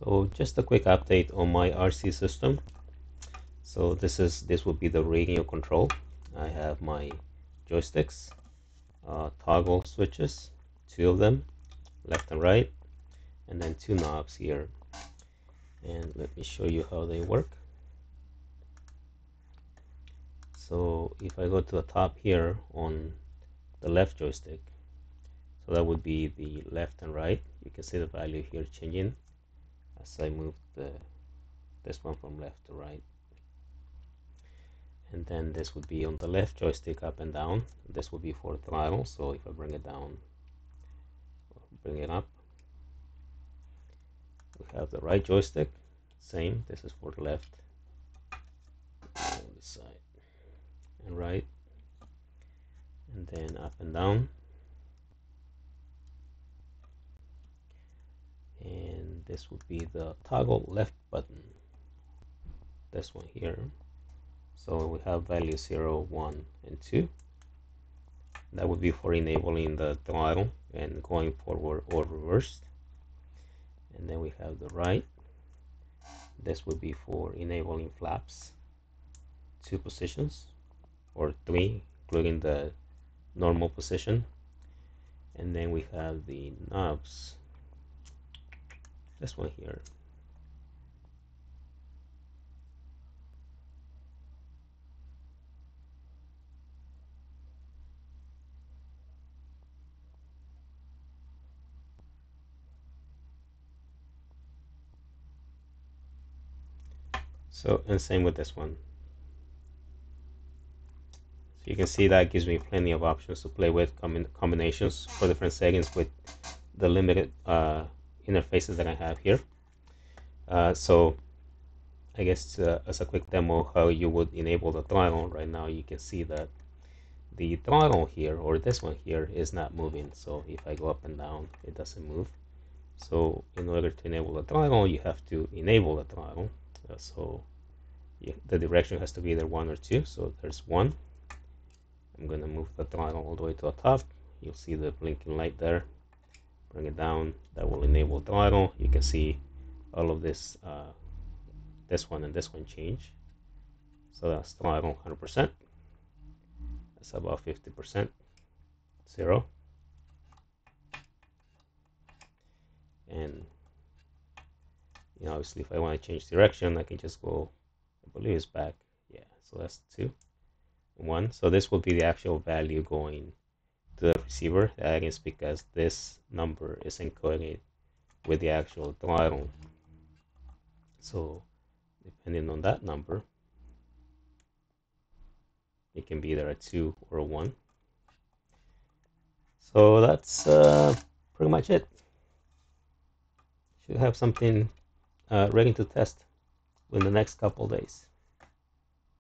So just a quick update on my RC system. So this will be the radio control. I have my joysticks, toggle switches, two of them, left and right, and then two knobs here. And let me show you how they work. So if I go to the top here on the left joystick, so that would be the left and right. You can see the value here changing as I move this one from left to right. And then this would be on the left joystick, up and down. This would be for throttle, so if I bring it down, bring it up. We have the right joystick, same. This is for the left, on this side, and right, and then up and down. And this would be the toggle left button, this one here. So we have values 0, 1, and 2. That would be for enabling the throttle and going forward or reversed. And then we have the right. This would be for enabling flaps, 2 positions, or 3, including the normal position. And then we have the knobs, this one here. So, and same with this one. So you can see that gives me plenty of options to play with, combinations for different settings with the limited interfaces that I have here. So I guess as a quick demo how you would enable the throttle, right now you can see that the throttle here, or this one here, is not moving. So if I go up and down, it doesn't move. So in order to enable the throttle, you have to enable the throttle. The direction has to be either 1 or 2. So there's 1. I'm going to move the throttle all the way to the top. You'll see the blinking light there. Bring it down. That will enable throttle. You can see all of this, this one and this one change. So that's throttle 100%. That's about 50%. 0. And obviously if I want to change direction, I can just go, I believe it's back. Yeah, so that's 2. 1. So this will be the actual value going to the receiver. That is because this number is encoded with the actual throttle. So depending on that number, it can be either a 2 or a 1. So that's pretty much it. Should have something ready to test in the next couple days.